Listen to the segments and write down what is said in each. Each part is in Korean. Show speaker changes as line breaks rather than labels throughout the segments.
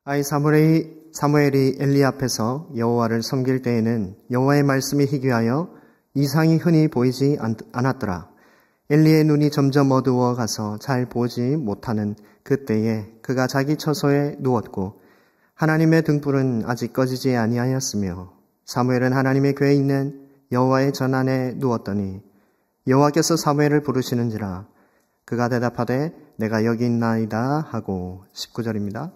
사무엘이 엘리 앞에서 여호와를 섬길 때에는 여호와의 말씀이 희귀하여 이상이 흔히 보이지 않았더라. 엘리의 눈이 점점 어두워 가서 잘 보지 못하는 그때에 그가 자기 처소에 누웠고 하나님의 등불은 아직 꺼지지 아니하였으며 사무엘은 하나님의 궤에 있는 여호와의 전안에 누웠더니 여호와께서 사무엘을 부르시는지라. 그가 대답하되 내가 여기 있나이다 하고 19절입니다.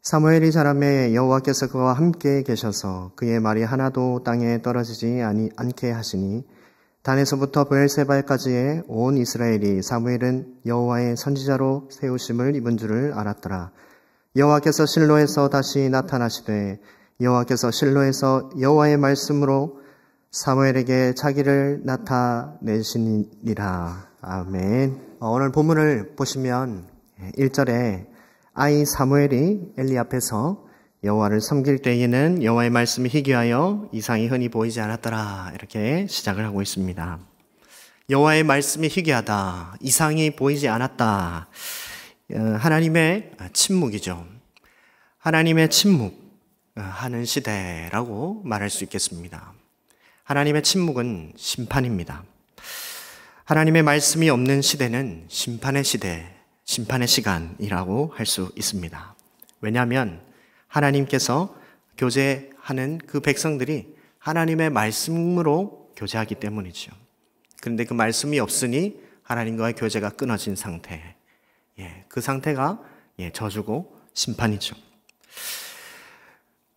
사무엘이 자라매 여호와께서 그와 함께 계셔서 그의 말이 하나도 땅에 떨어지지 않게 하시니 단에서부터 브엘세바까지의 온 이스라엘이 사무엘은 여호와의 선지자로 세우심을 입은 줄을 알았더라. 여호와께서 실로에서 다시 나타나시되 여호와께서 실로에서 여호와의 말씀으로 사무엘에게 자기를 나타내시니라. 아멘. 오늘 본문을 보시면 1절에 아이 사무엘이 엘리 앞에서 여호와를 섬길 때에는 여호와의 말씀이 희귀하여 이상이 흔히 보이지 않았더라. 이렇게 시작을 하고 있습니다. 여호와의 말씀이 희귀하다. 이상이 보이지 않았다. 하나님의 침묵이죠. 하나님의 침묵하는 시대라고 말할 수 있겠습니다. 하나님의 침묵은 심판입니다. 하나님의 말씀이 없는 시대는 심판의 시대, 심판의 시간이라고 할 수 있습니다. 왜냐하면 하나님께서 교제하는 그 백성들이 하나님의 말씀으로 교제하기 때문이죠. 그런데 그 말씀이 없으니 하나님과의 교제가 끊어진 상태. 그 상태가 저주고 심판이죠.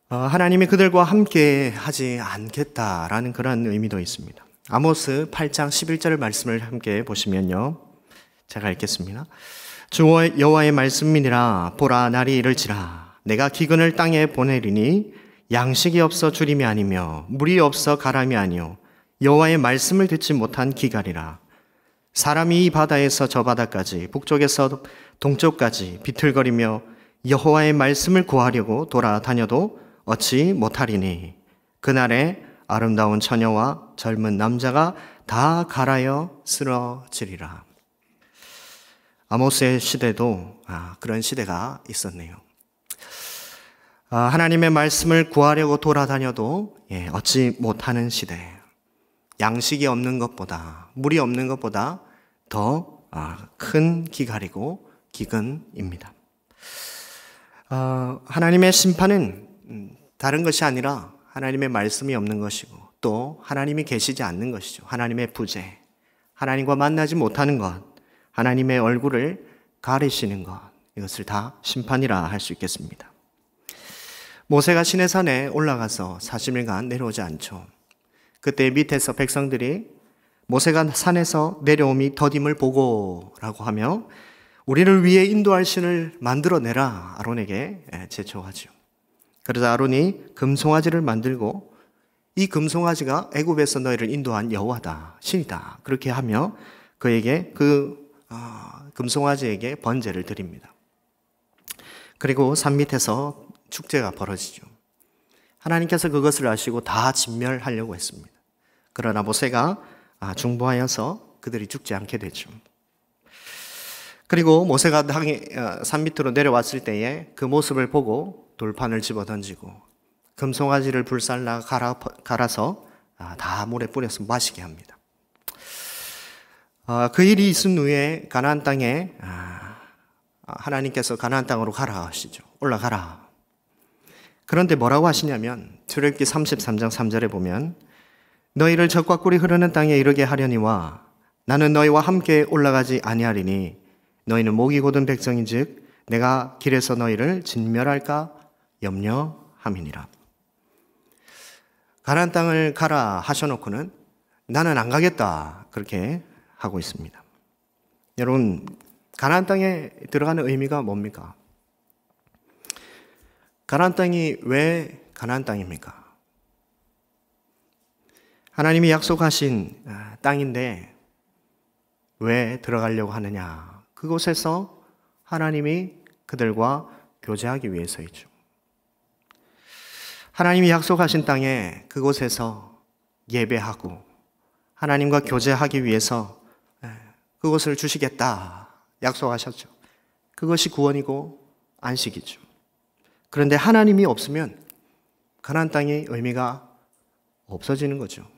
하나님이 그들과 함께 하지 않겠다라는 그런 의미도 있습니다. 아모스 8장 11절 말씀을 함께 보시면요. 제가 읽겠습니다. 주 여호와의 말씀이니라. 보라 날이 이를지라. 내가 기근을 땅에 보내리니 양식이 없어 주림이 아니며 물이 없어 가람이 아니요 여호와의 말씀을 듣지 못한 기갈이라. 사람이 이 바다에서 저 바다까지 북쪽에서 동쪽까지 비틀거리며 여호와의 말씀을 구하려고 돌아다녀도 얻지 못하리니 그날에 아름다운 처녀와 젊은 남자가 다 갈아여 쓰러지리라. 아모스의 시대도 그런 시대가 있었네요. 하나님의 말씀을 구하려고 돌아다녀도 얻지 못하는 시대. 양식이 없는 것보다, 물이 없는 것보다 더 큰 기갈이고 기근입니다. 하나님의 심판은 다른 것이 아니라 하나님의 말씀이 없는 것이고 또 하나님이 계시지 않는 것이죠. 하나님의 부재, 하나님과 만나지 못하는 것, 하나님의 얼굴을 가리시는 것, 이것을 다 심판이라 할 수 있겠습니다. 모세가 시내산에 올라가서 40일간 내려오지 않죠. 그때 밑에서 백성들이 모세가 산에서 내려옴이 더딤을 보고 라고 하며 우리를 위해 인도할 신을 만들어내라 아론에게 제초하죠. 그래서 아론이 금송아지를 만들고 이 금송아지가 애굽에서 너희를 인도한 여호와다, 신이다, 그렇게 하며 그에게 금송아지에게 번제를 드립니다. 그리고 산 밑에서 축제가 벌어지죠. 하나님께서 그것을 아시고 다 진멸하려고 했습니다. 그러나 모세가 중보하여서 그들이 죽지 않게 되죠. 그리고 모세가 산 밑으로 내려왔을 때에 그 모습을 보고 돌판을 집어던지고 금송아지를 불살라 갈아서 다 물에 뿌려서 마시게 합니다. 그 일이 있은 후에 가나안 땅에 하나님께서 가나안 땅으로 가라 하시죠. 올라가라. 그런데 뭐라고 하시냐면 출애굽기 33장 3절에 보면 너희를 젖과 꿀이 흐르는 땅에 이르게 하려니와 나는 너희와 함께 올라가지 아니하리니 너희는 목이 곧은 백성인즉 내가 길에서 너희를 진멸할까 염려함이니라. 가나안 땅을 가라 하셔놓고는 나는 안 가겠다 그렇게 하고 있습니다. 여러분, 가나안 땅에 들어가는 의미가 뭡니까? 가나안 땅이 왜 가나안 땅입니까? 하나님이 약속하신 땅인데 왜 들어가려고 하느냐? 그곳에서 하나님이 그들과 교제하기 위해서이죠. 하나님이 약속하신 땅에 그곳에서 예배하고 하나님과 교제하기 위해서 그것을 주시겠다 약속하셨죠. 그것이 구원이고 안식이죠. 그런데 하나님이 없으면 가나안 땅의 의미가 없어지는 거죠.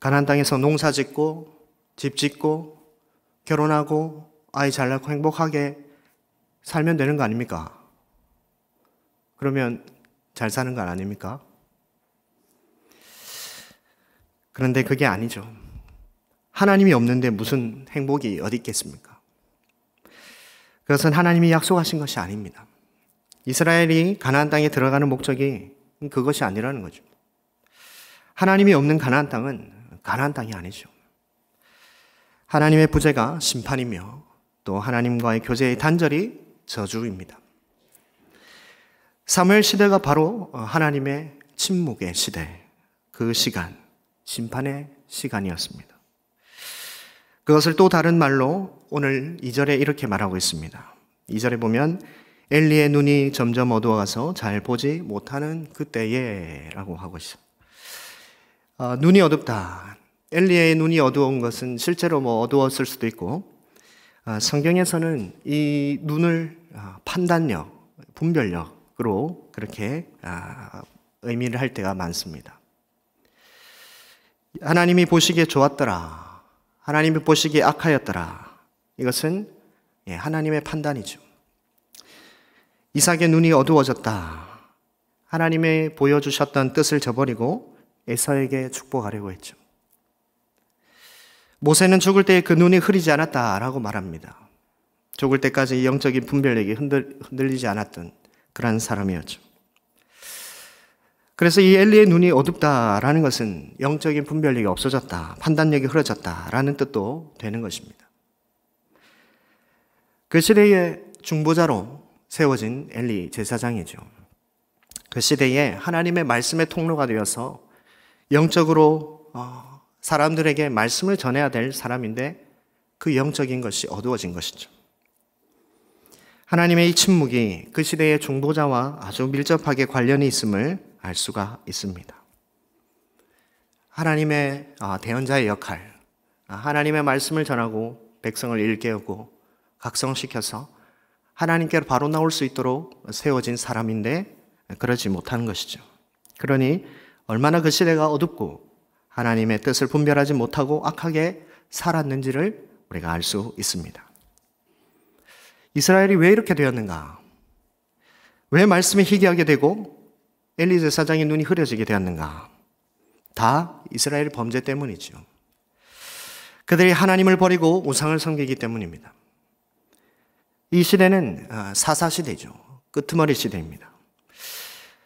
가나안 땅에서 농사 짓고 집 짓고 결혼하고 아이 잘 낳고 행복하게 살면 되는 거 아닙니까? 그러면 잘 사는 거 아닙니까? 그런데 그게 아니죠. 하나님이 없는데 무슨 행복이 어디 있겠습니까? 그것은 하나님이 약속하신 것이 아닙니다. 이스라엘이 가나안 땅에 들어가는 목적이 그것이 아니라는 거죠. 하나님이 없는 가나안 땅은 가나안 땅이 아니죠. 하나님의 부재가 심판이며 또 하나님과의 교제의 단절이 저주입니다. 사무엘 시대가 바로 하나님의 침묵의 시대, 그 시간, 심판의 시간이었습니다. 그것을 또 다른 말로 오늘 2절에 이렇게 말하고 있습니다. 2절에 보면 엘리의 눈이 점점 어두워가서 잘 보지 못하는 그때에 라고 하고 있어요. 눈이 어둡다. 엘리의 눈이 어두운 것은 실제로 어두웠을 수도 있고, 성경에서는 이 눈을 판단력, 분별력으로 그렇게 의미를 할 때가 많습니다. 하나님이 보시기에 좋았더라. 하나님이 보시기에 악하였더라. 이것은 하나님의 판단이죠. 이삭의 눈이 어두워졌다. 하나님의 보여주셨던 뜻을 저버리고 에사에게 축복하려고 했죠. 모세는 죽을 때 그 눈이 흐리지 않았다라고 말합니다. 죽을 때까지 영적인 분별력이 흔들리지 않았던 그런 사람이었죠. 그래서 이 엘리의 눈이 어둡다라는 것은 영적인 분별력이 없어졌다, 판단력이 흐려졌다라는 뜻도 되는 것입니다. 그 시대의 중보자로 세워진 엘리 제사장이죠. 그 시대에 하나님의 말씀의 통로가 되어서 영적으로 사람들에게 말씀을 전해야 될 사람인데 그 영적인 것이 어두워진 것이죠. 하나님의 이 침묵이 그 시대의 중보자와 아주 밀접하게 관련이 있음을 알 수가 있습니다. 하나님의 대언자의 역할, 하나님의 말씀을 전하고 백성을 일깨우고 각성시켜서 하나님께로 바로 나올 수 있도록 세워진 사람인데 그러지 못하는 것이죠. 그러니 얼마나 그 시대가 어둡고 하나님의 뜻을 분별하지 못하고 악하게 살았는지를 우리가 알 수 있습니다. 이스라엘이 왜 이렇게 되었는가? 왜 말씀이 희귀하게 되고 엘리 제사장의 눈이 흐려지게 되었는가? 다 이스라엘 범죄 때문이죠. 그들이 하나님을 버리고 우상을 섬기기 때문입니다. 이 시대는 사사시대죠. 끄트머리 시대입니다.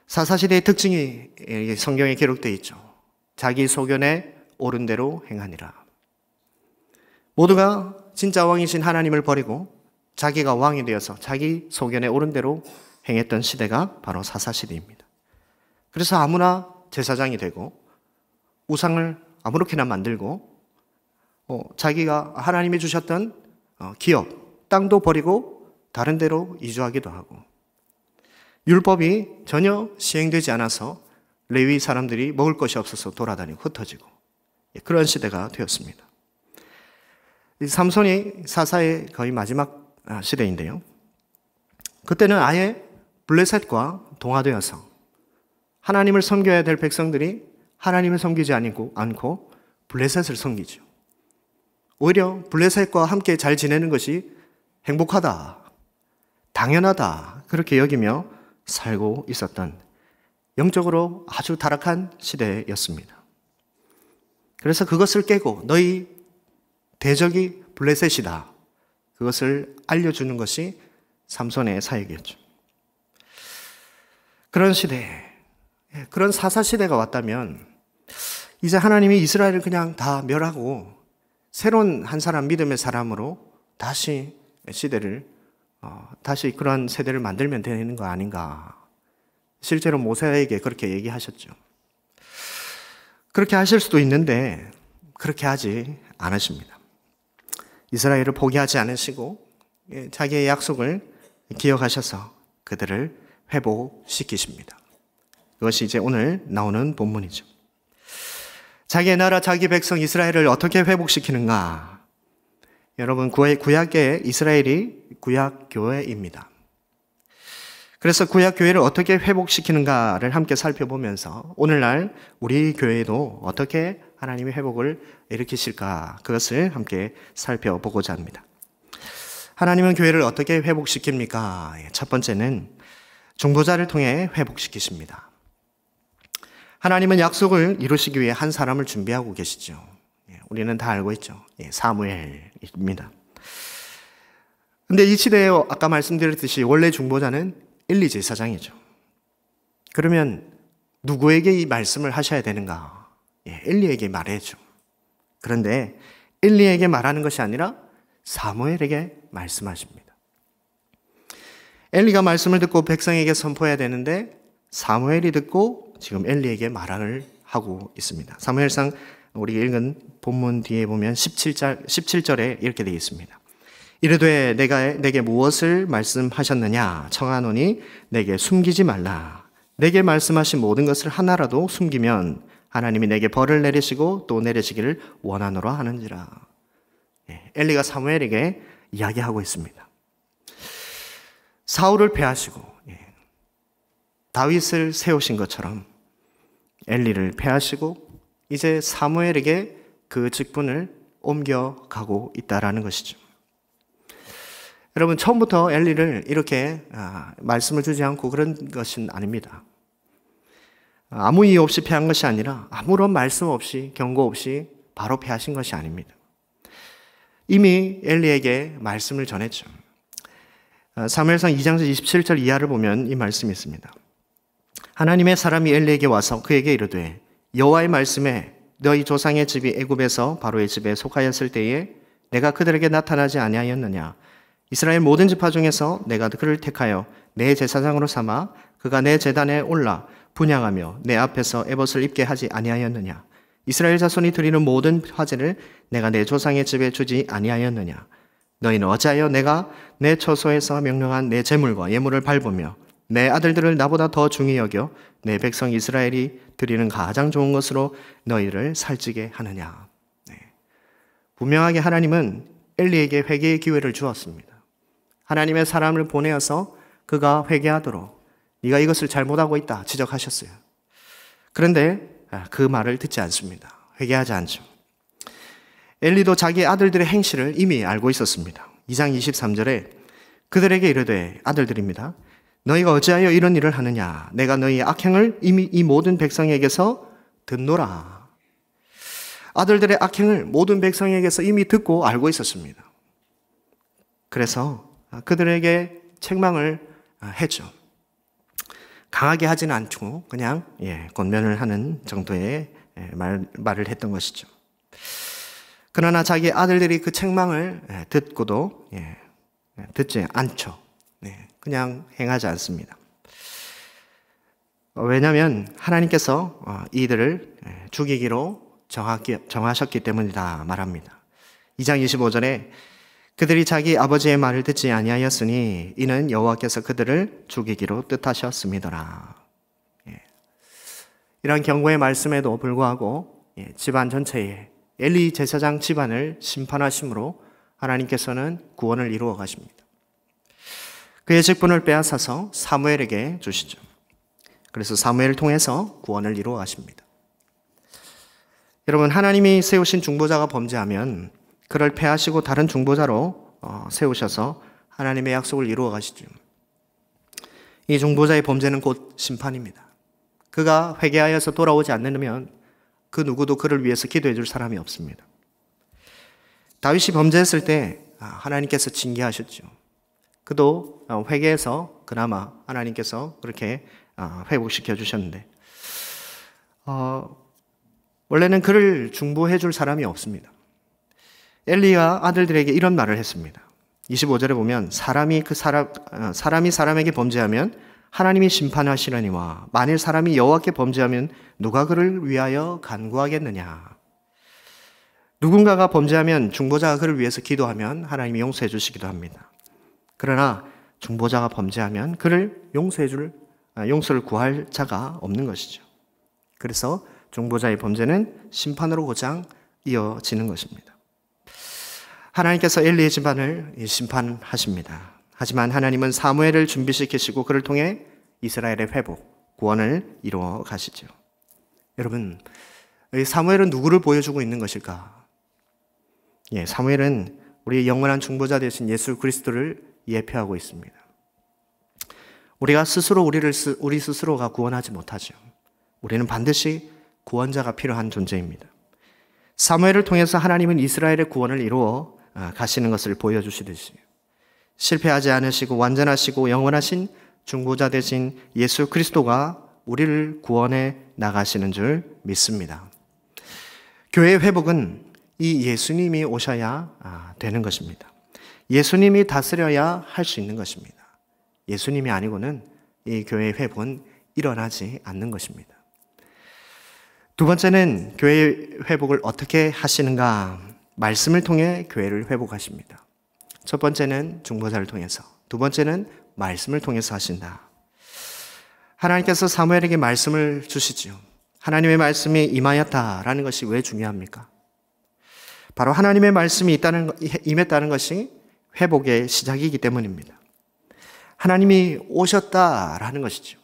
사사시대의 특징이 성경에 기록되어 있죠. 자기 소견에 옳은 대로 행하니라. 모두가 진짜 왕이신 하나님을 버리고 자기가 왕이 되어서 자기 소견에 옳은 대로 행했던 시대가 바로 사사시대입니다. 그래서 아무나 제사장이 되고 우상을 아무렇게나 만들고 자기가 하나님이 주셨던 기업, 땅도 버리고 다른 데로 이주하기도 하고 율법이 전혀 시행되지 않아서 레위 사람들이 먹을 것이 없어서 돌아다니고 흩어지고 그런 시대가 되었습니다. 삼손이 사사의 거의 마지막 시대인데요. 그때는 아예 블레셋과 동화되어서 하나님을 섬겨야 될 백성들이 하나님을 섬기지 않고 블레셋을 섬기죠. 오히려 블레셋과 함께 잘 지내는 것이 행복하다, 당연하다 그렇게 여기며 살고 있었던 영적으로 아주 타락한 시대였습니다. 그래서 그것을 깨고 너희 대적이 블레셋이다. 그것을 알려주는 것이 삼손의 사역이었죠. 그런 시대, 그런 사사시대가 왔다면 이제 하나님이 이스라엘을 그냥 다 멸하고 새로운 한 사람 믿음의 사람으로 다시 시대를 다시 그런 세대를 만들면 되는 거 아닌가. 실제로 모세에게 그렇게 얘기하셨죠. 그렇게 하실 수도 있는데 그렇게 하지 않으십니다. 이스라엘을 포기하지 않으시고 자기의 약속을 기억하셔서 그들을 회복시키십니다. 그것이 이제 오늘 나오는 본문이죠. 자기의 나라, 자기 백성 이스라엘을 어떻게 회복시키는가? 여러분, 구약의 이스라엘이 구약교회입니다. 그래서 구약 교회를 어떻게 회복시키는가를 함께 살펴보면서 오늘날 우리 교회도 어떻게 하나님의 회복을 일으키실까 그것을 함께 살펴보고자 합니다. 하나님은 교회를 어떻게 회복시킵니까? 첫 번째는 중보자를 통해 회복시키십니다. 하나님은 약속을 이루시기 위해 한 사람을 준비하고 계시죠. 우리는 다 알고 있죠. 사무엘입니다. 근데 이 시대에 아까 말씀드렸듯이 원래 중보자는 엘리 제사장이죠. 그러면 누구에게 이 말씀을 하셔야 되는가? 엘리에게 말해야죠. 그런데 엘리에게 말하는 것이 아니라 사무엘에게 말씀하십니다. 엘리가 말씀을 듣고 백성에게 선포해야 되는데 사무엘이 듣고 지금 엘리에게 말을 하고 있습니다. 사무엘상 우리가 읽은 본문 뒤에 보면 17절에 이렇게 되어 있습니다. 이르되 내게 무엇을 말씀하셨느냐 청하노니 내게 숨기지 말라. 내게 말씀하신 모든 것을 하나라도 숨기면 하나님이 내게 벌을 내리시고 또 내리시기를 원하노라 하는지라. 엘리가 사무엘에게 이야기하고 있습니다. 사울을 패하시고 다윗을 세우신 것처럼 엘리를 패하시고 이제 사무엘에게 그 직분을 옮겨가고 있다라는 것이죠. 여러분, 처음부터 엘리를 이렇게 말씀을 주지 않고 그런 것은 아닙니다. 아무 이유 없이 패한 것이 아니라 아무런 말씀 없이 경고 없이 바로 패하신 것이 아닙니다. 이미 엘리에게 말씀을 전했죠. 사무엘상 2장 27절 이하를 보면 이 말씀이 있습니다. 하나님의 사람이 엘리에게 와서 그에게 이르되 여호와의 말씀에 너희 조상의 집이 애굽에서 바로의 집에 속하였을 때에 내가 그들에게 나타나지 아니하였느냐. 이스라엘 모든 지파 중에서 내가 그를 택하여 내 제사장으로 삼아 그가 내 제단에 올라 분향하며 내 앞에서 에봇을 입게 하지 아니하였느냐. 이스라엘 자손이 드리는 모든 화제를 내가 내 조상의 집에 주지 아니하였느냐. 너희는 어찌하여 내가 내 처소에서 명령한 내 제물과 예물을 밟으며 내 아들들을 나보다 더 중히 여겨 내 백성 이스라엘이 드리는 가장 좋은 것으로 너희를 살찌게 하느냐. 분명하게 하나님은 엘리에게 회개의 기회를 주었습니다. 하나님의 사람을 보내어서 그가 회개하도록 네가 이것을 잘못하고 있다 지적하셨어요. 그런데 그 말을 듣지 않습니다. 회개하지 않죠. 엘리도 자기 아들들의 행실을 이미 알고 있었습니다. 2장 23절에 그들에게 이르되 아들들입니다. 너희가 어찌하여 이런 일을 하느냐. 내가 너희의 악행을 이미 이 모든 백성에게서 듣노라. 아들들의 악행을 모든 백성에게서 이미 듣고 알고 있었습니다. 그래서 그들에게 책망을 했죠. 강하게 하지는 않고 그냥 권면을 하는 정도의 말을 했던 것이죠. 그러나 자기 아들들이 그 책망을 듣고도 듣지 않죠. 그냥 행하지 않습니다. 왜냐하면 하나님께서 이들을 죽이기로 정하셨기 때문이다 말합니다. 2장 25절에 그들이 자기 아버지의 말을 듣지 아니하였으니 이는 여호와께서 그들을 죽이기로 뜻하셨음이더라. 이런 경고의 말씀에도 불구하고 집안 전체에 엘리 제사장 집안을 심판하심으로 하나님께서는 구원을 이루어 가십니다. 그의 직분을 빼앗아서 사무엘에게 주시죠. 그래서 사무엘을 통해서 구원을 이루어 가십니다. 여러분, 하나님이 세우신 중보자가 범죄하면 그를 패하시고 다른 중보자로 세우셔서 하나님의 약속을 이루어 가시죠. 이 중보자의 범죄는 곧 심판입니다. 그가 회개하여서 돌아오지 않으면 그 누구도 그를 위해서 기도해 줄 사람이 없습니다. 다윗이 범죄했을 때 하나님께서 징계하셨죠. 그도 회개해서 그나마 하나님께서 그렇게 회복시켜 주셨는데 원래는 그를 중보해 줄 사람이 없습니다. 엘리가 아들들에게 이런 말을 했습니다. 25절에 보면 사람이 사람에게 범죄하면 하나님이 심판하시려니와 만일 사람이 여호와께 범죄하면 누가 그를 위하여 간구하겠느냐. 누군가가 범죄하면 중보자가 그를 위해서 기도하면 하나님이 용서해 주시기도 합니다. 그러나 중보자가 범죄하면 그를 용서를 구할 자가 없는 것이죠. 그래서 중보자의 범죄는 심판으로 곧장 이어지는 것입니다. 하나님께서 엘리의 집안을 심판하십니다. 하지만 하나님은 사무엘을 준비시키시고 그를 통해 이스라엘의 회복, 구원을 이루어 가시죠. 여러분, 사무엘은 누구를 보여주고 있는 것일까? 사무엘은 우리의 영원한 중보자 되신 예수 그리스도를 예표하고 있습니다. 우리가 스스로 우리 스스로가 구원하지 못하죠. 우리는 반드시 구원자가 필요한 존재입니다. 사무엘을 통해서 하나님은 이스라엘의 구원을 이루어 가시는 것을 보여주시듯이 실패하지 않으시고 완전하시고 영원하신 중보자 되신 예수 그리스도가 우리를 구원해 나가시는 줄 믿습니다. 교회의 회복은 이 예수님이 오셔야 되는 것입니다. 예수님이 다스려야 할 수 있는 것입니다. 예수님이 아니고는 이 교회의 회복은 일어나지 않는 것입니다. 두 번째는 교회의 회복을 어떻게 하시는가? 말씀을 통해 교회를 회복하십니다. 첫 번째는 중보자를 통해서, 두 번째는 말씀을 통해서 하신다. 하나님께서 사무엘에게 말씀을 주시지요. 하나님의 말씀이 임하였다라는 것이 왜 중요합니까? 바로 하나님의 말씀이 임했다는 것이 회복의 시작이기 때문입니다. 하나님이 오셨다라는 것이죠.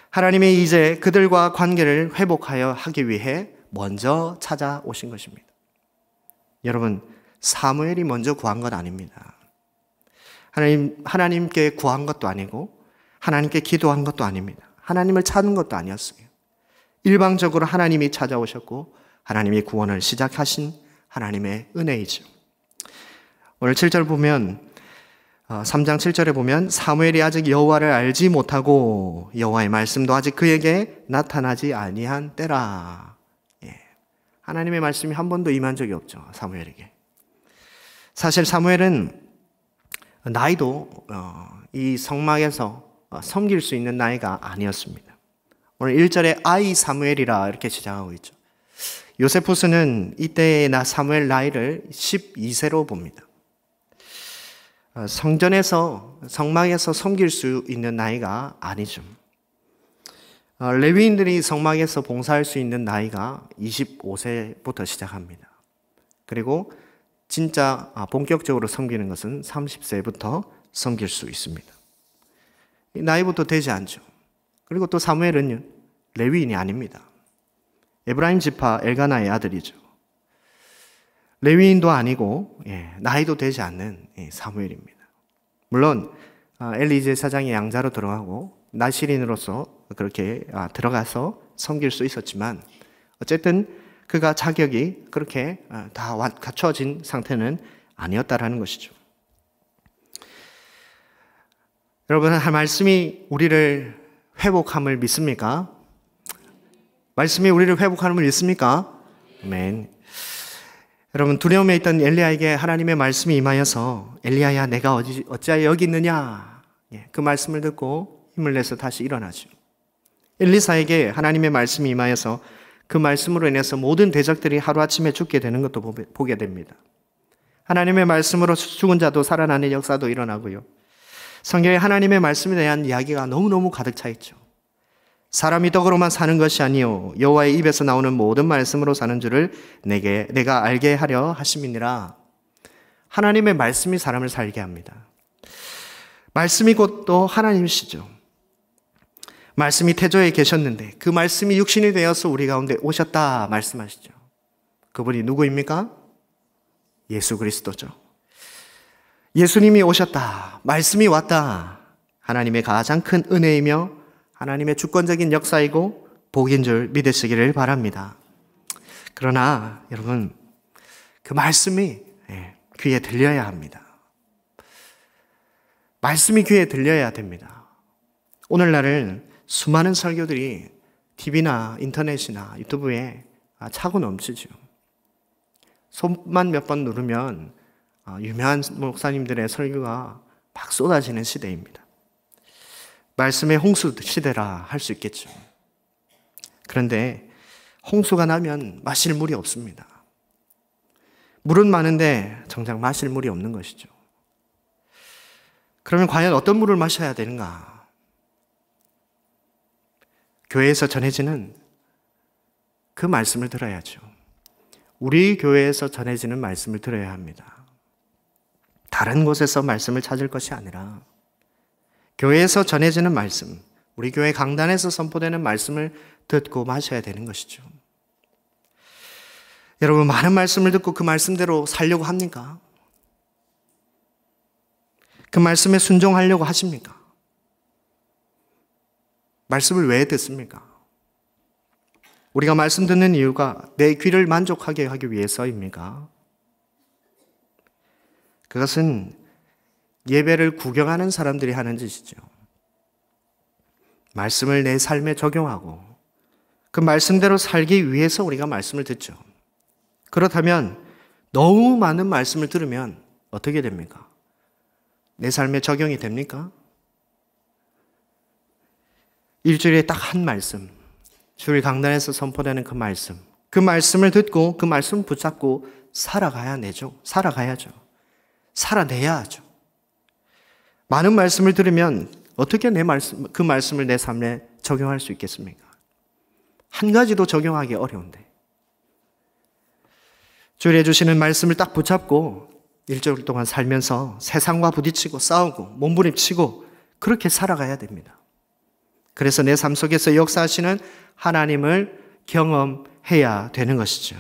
하나님이 이제 그들과 관계를 회복하여 하기 위해 먼저 찾아오신 것입니다. 여러분, 사무엘이 먼저 구한 것 아닙니다. 하나님께 구한 것도 아니고 하나님께 기도한 것도 아닙니다. 하나님을 찾는 것도 아니었어요. 일방적으로 하나님이 찾아오셨고 하나님이 구원을 시작하신 하나님의 은혜이죠. 오늘 7절 보면 3장 7절에 보면 사무엘이 아직 여호와를 알지 못하고 여호와의 말씀도 아직 그에게 나타나지 아니한 때라. 하나님의 말씀이 한 번도 임한 적이 없죠. 사무엘에게. 사실 사무엘은 나이도 이 성막에서 섬길 수 있는 나이가 아니었습니다. 오늘 1절에 아이 사무엘이라 이렇게 시작하고 있죠. 요세푸스는 이때의 사무엘 나이를 12세로 봅니다. 성막에서 섬길 수 있는 나이가 아니죠. 레위인들이 성막에서 봉사할 수 있는 나이가 25세부터 시작합니다. 그리고 진짜 본격적으로 섬기는 것은 30세부터 섬길 수 있습니다. 나이부터 되지 않죠. 그리고 또 사무엘은 레위인이 아닙니다. 에브라임 지파 엘가나의 아들이죠. 레위인도 아니고 나이도 되지 않는 사무엘입니다. 물론 엘리 제사장의 양자로 들어가고 나실인으로서 그렇게 들어가서 섬길 수 있었지만 어쨌든 그가 자격이 그렇게 다 갖춰진 상태는 아니었다라는 것이죠. 여러분, 말씀이 우리를 회복함을 믿습니까? 말씀이 우리를 회복함을 믿습니까? 아멘. 여러분, 두려움에 있던 엘리야에게 하나님의 말씀이 임하여서 엘리야야 내가 어찌하여 여기 있느냐, 그 말씀을 듣고 힘을 내서 다시 일어나죠. 엘리사에게 하나님의 말씀이 임하여서 그 말씀으로 인해서 모든 대적들이 하루아침에 죽게 되는 것도 보게 됩니다. 하나님의 말씀으로 죽은 자도 살아나는 역사도 일어나고요. 성경에 하나님의 말씀에 대한 이야기가 너무너무 가득 차 있죠. 사람이 떡으로만 사는 것이 아니요 여호와의 입에서 나오는 모든 말씀으로 사는 줄을 내가 알게 하려 하심이니라. 하나님의 말씀이 사람을 살게 합니다. 말씀이 곧 또 하나님이시죠. 말씀이 태조에 계셨는데 그 말씀이 육신이 되어서 우리 가운데 오셨다 말씀하시죠. 그분이 누구입니까? 예수 그리스도죠. 예수님이 오셨다, 말씀이 왔다. 하나님의 가장 큰 은혜이며 하나님의 주권적인 역사이고 복인 줄 믿으시기를 바랍니다. 그러나 여러분, 그 말씀이 귀에 들려야 합니다. 말씀이 귀에 들려야 됩니다. 오늘날은 수많은 설교들이 TV나 인터넷이나 유튜브에 차고 넘치죠. 손만 몇 번 누르면 유명한 목사님들의 설교가 막 쏟아지는 시대입니다. 말씀의 홍수 시대라 할 수 있겠죠. 그런데 홍수가 나면 마실 물이 없습니다. 물은 많은데 정작 마실 물이 없는 것이죠. 그러면 과연 어떤 물을 마셔야 되는가? 교회에서 전해지는 그 말씀을 들어야죠. 우리 교회에서 전해지는 말씀을 들어야 합니다. 다른 곳에서 말씀을 찾을 것이 아니라 교회에서 전해지는 말씀, 우리 교회 강단에서 선포되는 말씀을 듣고 마셔야 되는 것이죠. 여러분, 많은 말씀을 듣고 그 말씀대로 살려고 합니까? 그 말씀에 순종하려고 하십니까? 말씀을 왜 듣습니까? 우리가 말씀 듣는 이유가 내 귀를 만족하게 하기 위해서입니까? 그것은 예배를 구경하는 사람들이 하는 짓이죠. 말씀을 내 삶에 적용하고 그 말씀대로 살기 위해서 우리가 말씀을 듣죠. 그렇다면 너무 많은 말씀을 들으면 어떻게 됩니까? 내 삶에 적용이 됩니까? 일주일에 딱 한 말씀, 주일 강단에서 선포되는 그 말씀을 듣고 그 말씀을 붙잡고 살아가야죠. 살아내야 하죠. 많은 말씀을 들으면 어떻게 그 말씀을 내 삶에 적용할 수 있겠습니까? 한 가지도 적용하기 어려운데. 주일에 주시는 말씀을 딱 붙잡고 일주일 동안 살면서 세상과 부딪히고 싸우고 몸부림치고 그렇게 살아가야 됩니다. 그래서 내 삶 속에서 역사하시는 하나님을 경험해야 되는 것이죠.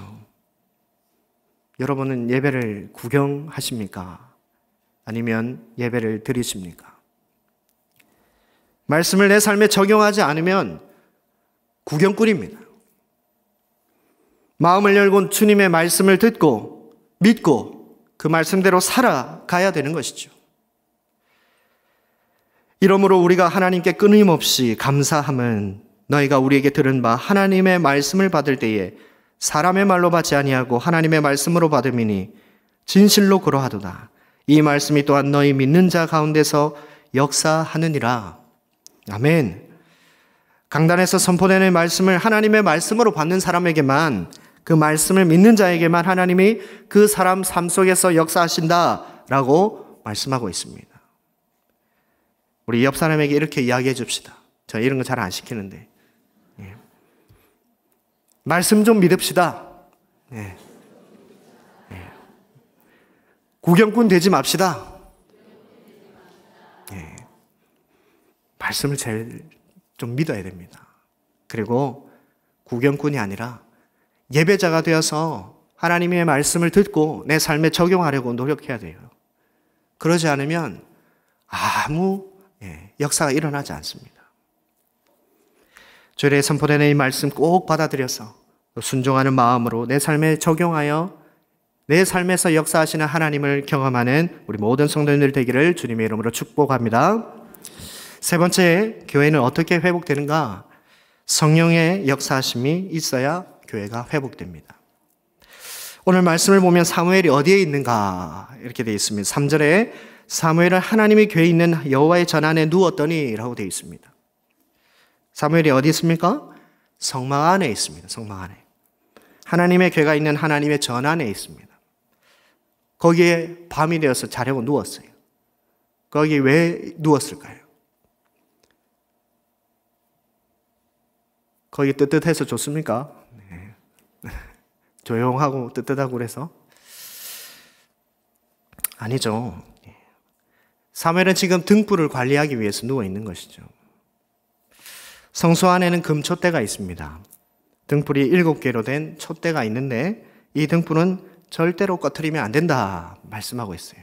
여러분은 예배를 구경하십니까? 아니면 예배를 드리십니까? 말씀을 내 삶에 적용하지 않으면 구경꾼입니다. 마음을 열고 주님의 말씀을 듣고 믿고 그 말씀대로 살아가야 되는 것이죠. 이러므로 우리가 하나님께 끊임없이 감사함은 너희가 우리에게 들은 바 하나님의 말씀을 받을 때에 사람의 말로 받지 아니하고 하나님의 말씀으로 받음이니 진실로 그러하도다. 이 말씀이 또한 너희 믿는 자 가운데서 역사하느니라. 아멘. 강단에서 선포되는 말씀을 하나님의 말씀으로 받는 사람에게만, 그 말씀을 믿는 자에게만 하나님이 그 사람 삶 속에서 역사하신다라고 말씀하고 있습니다. 우리 옆 사람에게 이렇게 이야기해 줍시다. 저 이런 거 잘 안 시키는데. 예. 말씀 좀 믿읍시다. 예. 예. 구경꾼 되지 맙시다. 예. 말씀을 제일 좀 믿어야 됩니다. 그리고 구경꾼이 아니라 예배자가 되어서 하나님의 말씀을 듣고 내 삶에 적용하려고 노력해야 돼요. 그러지 않으면 아무 역사가 일어나지 않습니다. 주일에 선포되는 이 말씀 꼭 받아들여서 순종하는 마음으로 내 삶에 적용하여 내 삶에서 역사하시는 하나님을 경험하는 우리 모든 성도님들 되기를 주님의 이름으로 축복합니다. 세 번째, 교회는 어떻게 회복되는가? 성령의 역사하심이 있어야 교회가 회복됩니다. 오늘 말씀을 보면 사무엘이 어디에 있는가 이렇게 되어 있습니다. 3절에 사무엘은 하나님이 교회에 있는 여호와의 전 안에 누웠더니 라고 되어 있습니다. 사무엘이 어디 있습니까? 성막 안에 있습니다. 성막 안에. 하나님의 교회가 있는 하나님의 전 안에 있습니다. 거기에 밤이 되어서 자려고 누웠어요. 거기 왜 누웠을까요? 거기 뜨뜻해서 좋습니까? 네. 조용하고 뜨뜻하고 그래서? 아니죠. 사무엘은 지금 등불을 관리하기 위해서 누워 있는 것이죠. 성소 안에는 금촛대가 있습니다. 등불이 7개로 된 촛대가 있는데 이 등불은 절대로 꺼트리면 안 된다 말씀하고 있어요.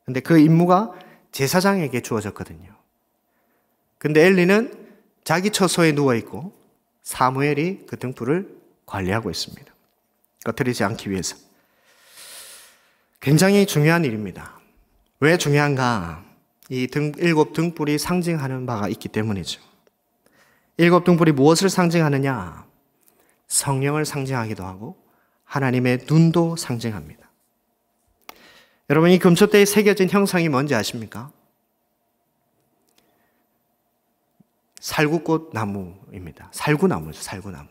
근데 그 임무가 제사장에게 주어졌거든요. 근데 엘리는 자기 처소에 누워 있고 사무엘이 그 등불을 관리하고 있습니다. 꺼트리지 않기 위해서. 굉장히 중요한 일입니다. 왜 중요한가? 이 7 등불이 상징하는 바가 있기 때문이죠. 7 등불이 무엇을 상징하느냐? 성령을 상징하기도 하고 하나님의 눈도 상징합니다. 여러분, 이 금촛대에 새겨진 형상이 뭔지 아십니까? 살구꽃 나무입니다. 살구나무죠, 살구나무.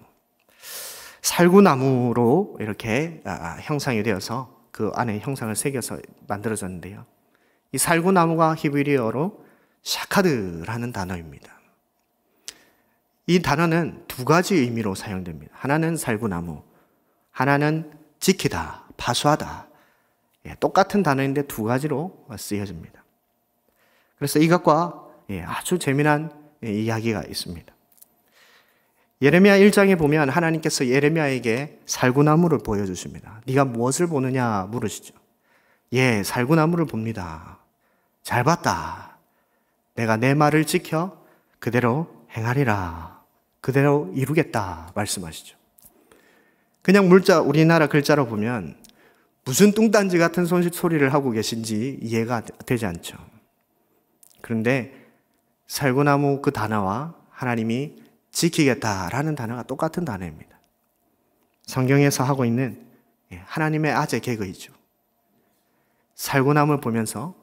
살구나무로 이렇게 형상이 되어서 그 안에 형상을 새겨서 만들어졌는데요. 이 살구나무가 히브리어로 샤카드라는 단어입니다. 이 단어는 2가지 의미로 사용됩니다. 하나는 살구나무, 하나는 지키다, 파수하다, 똑같은 단어인데 두 가지로 쓰여집니다. 그래서 이것과 아주 재미난 이야기가 있습니다. 예레미야 1장에 보면 하나님께서 예레미야에게 살구나무를 보여주십니다. 네가 무엇을 보느냐 물으시죠. 살구나무를 봅니다. 잘 봤다. 내가 내 말을 지켜 그대로 행하리라. 그대로 이루겠다 말씀하시죠. 그냥 우리나라 글자로 보면 무슨 뚱딴지 같은 소리를 하고 계신지 이해가 되지 않죠. 그런데 살구나무 그 단어와 하나님이 지키겠다라는 단어가 똑같은 단어입니다. 성경에서 하고 있는 하나님의 아재 개그이죠. 살구나무를 보면서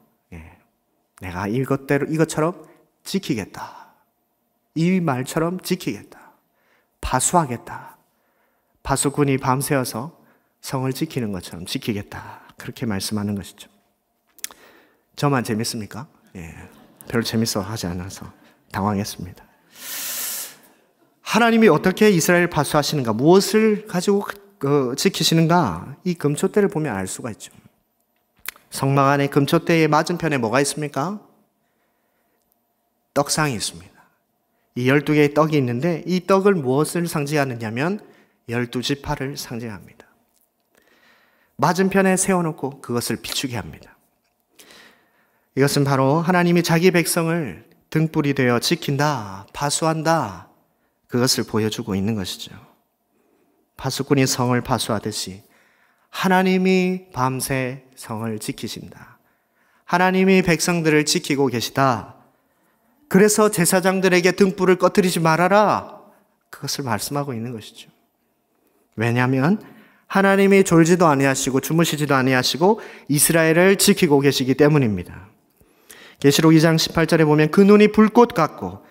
내가 이것처럼 지키겠다. 이 말처럼 지키겠다. 파수하겠다. 파수꾼이 밤새워서 성을 지키는 것처럼 지키겠다. 그렇게 말씀하는 것이죠. 저만 재밌습니까? 별로 재밌어 하지 않아서 당황했습니다. 하나님이 어떻게 이스라엘을 파수하시는가, 무엇을 가지고 지키시는가, 이 금초대를 보면 알 수가 있죠. 성막 안에 금초대의 맞은편에 뭐가 있습니까? 떡상이 있습니다. 이 12개의 떡이 있는데 이 떡을 무엇을 상징하느냐면 12지파를 상징합니다. 맞은편에 세워놓고 그것을 비추게 합니다. 이것은 바로 하나님이 자기 백성을 등불이 되어 지킨다, 파수한다, 그것을 보여주고 있는 것이죠. 파수꾼이 성을 파수하듯이 하나님이 밤새 성을 지키신다. 하나님이 백성들을 지키고 계시다. 그래서 제사장들에게 등불을 꺼뜨리지 말아라. 그것을 말씀하고 있는 것이죠. 왜냐하면 하나님이 졸지도 아니하시고 주무시지도 아니하시고 이스라엘을 지키고 계시기 때문입니다. 계시록 2장 18절에 보면 그 눈이 불꽃 같고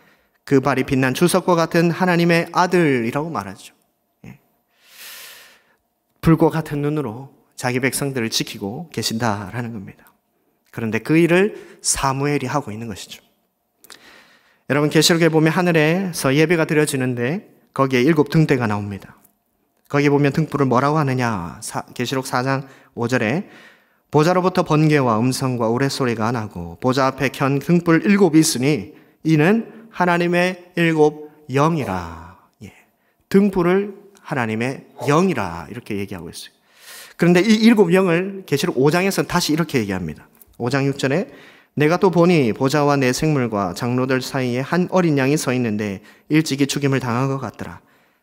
그 발이 빛난 주석과 같은 하나님의 아들이라고 말하죠. 불꽃 같은 눈으로 자기 백성들을 지키고 계신다라는 겁니다. 그런데 그 일을 사무엘이 하고 있는 것이죠. 여러분, 계시록에 보면 하늘에서 예배가 드려지는데 거기에 7 등대가 나옵니다. 거기에 보면 등불을 뭐라고 하느냐, 계시록 4장 5절에 보좌로부터 번개와 음성과 우레소리가 나고 보좌 앞에 켠 등불 7이 있으니 이는 하나님의 7 영이라. 등불을 하나님의 영이라 이렇게 얘기하고 있어요. 그런데 이 7 영을 계시록 5장에서는 다시 이렇게 얘기합니다. 5장 6절에 내가 또 보니 보좌와 내 생물과 장로들 사이에 한 어린 양이 서 있는데 일찍이 죽임을 당한 것 같더라.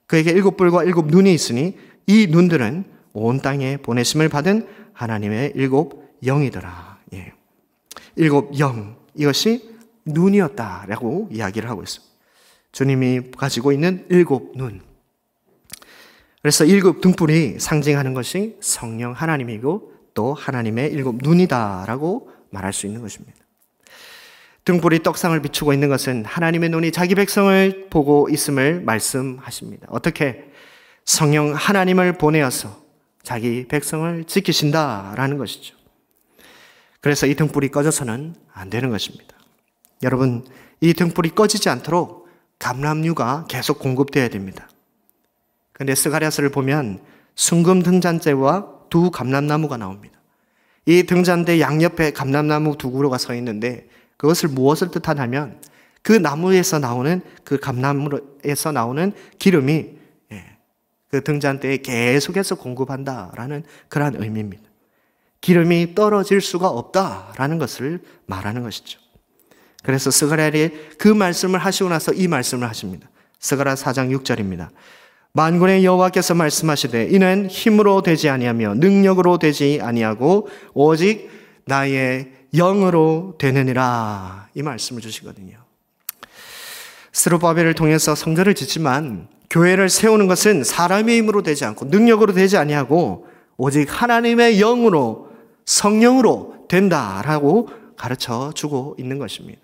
그에게 7 뿔과 7 눈이 있으니 이 눈들은 온 땅에 보내심을 받은 하나님의 7 영이더라. 7 영, 이것이 눈이었다라고 이야기를 하고 있습니다. 주님이 가지고 있는 7 눈. 그래서 7 등불이 상징하는 것이 성령 하나님이고 또 하나님의 7 눈이다라고 말할 수 있는 것입니다. 등불이 떡상을 비추고 있는 것은 하나님의 눈이 자기 백성을 보고 있음을 말씀하십니다. 어떻게? 성령 하나님을 보내어서 자기 백성을 지키신다라는 것이죠. 그래서 이 등불이 꺼져서는 안 되는 것입니다. 여러분, 이 등불이 꺼지지 않도록 감람류가 계속 공급되어야 됩니다. 그런데 스가랴서를 보면 순금 등잔대와 2 감람나무가 나옵니다. 이 등잔대 양옆에 감람나무 2 그루가 서 있는데 그것을 무엇을 뜻하냐면 그 나무에서 나오는, 그 감나무에서 나오는 기름이 그 등잔대에 계속해서 공급한다라는 그러한 의미입니다. 기름이 떨어질 수가 없다라는 것을 말하는 것이죠. 그래서 스가랴에 그 말씀을 하시고 나서 이 말씀을 하십니다. 스가랴 4장 6절입니다. 만군의 여호와께서 말씀하시되 이는 힘으로 되지 아니하며 능력으로 되지 아니하고 오직 나의 영으로 되느니라. 이 말씀을 주시거든요. 스룹바벨을 통해서 성전을 짓지만 교회를 세우는 것은 사람의 힘으로 되지 않고 능력으로 되지 아니하고 오직 하나님의 영으로, 성령으로 된다라고 가르쳐 주고 있는 것입니다.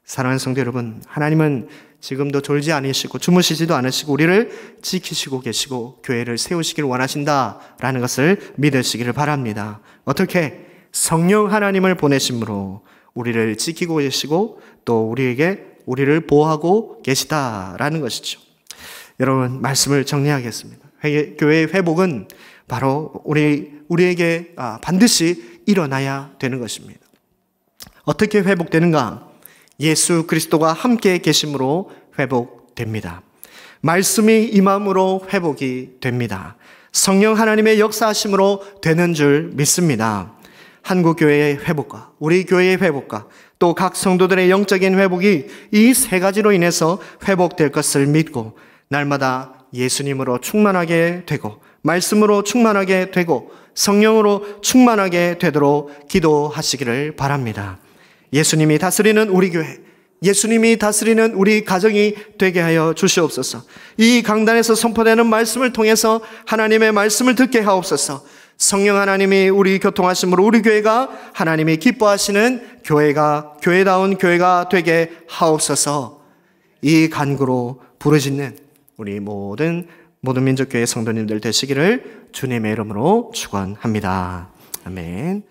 사랑하는 성도 여러분, 하나님은 지금도 졸지 않으시고 주무시지도 않으시고 우리를 지키시고 계시고 교회를 세우시길 원하신다라는 것을 믿으시기를 바랍니다. 어떻게? 성령 하나님을 보내심으로 우리를 지키고 계시고 또 우리를 보호하고 계시다라는 것이죠. 여러분, 말씀을 정리하겠습니다. 교회의 회복은 바로 우리에게 반드시 일어나야 되는 것입니다. 어떻게 회복되는가? 예수 그리스도가 함께 계심으로 회복됩니다. 말씀이 임함으로 회복이 됩니다. 성령 하나님의 역사하심으로 되는 줄 믿습니다. 한국교회의 회복과 우리 교회의 회복과 또 각 성도들의 영적인 회복이 이 세 가지로 인해서 회복될 것을 믿고 날마다 예수님으로 충만하게 되고 말씀으로 충만하게 되고 성령으로 충만하게 되도록 기도하시기를 바랍니다. 예수님이 다스리는 우리 교회, 예수님이 다스리는 우리 가정이 되게 하여 주시옵소서. 이 강단에서 선포되는 말씀을 통해서 하나님의 말씀을 듣게 하옵소서. 성령 하나님이 우리 교통하심으로 우리 교회가 하나님이 기뻐하시는 교회가, 교회다운 교회가 되게 하옵소서. 이 간구로 부르짖는 우리 모든 민족교회 성도님들 되시기를 주님의 이름으로 축원합니다. 아멘.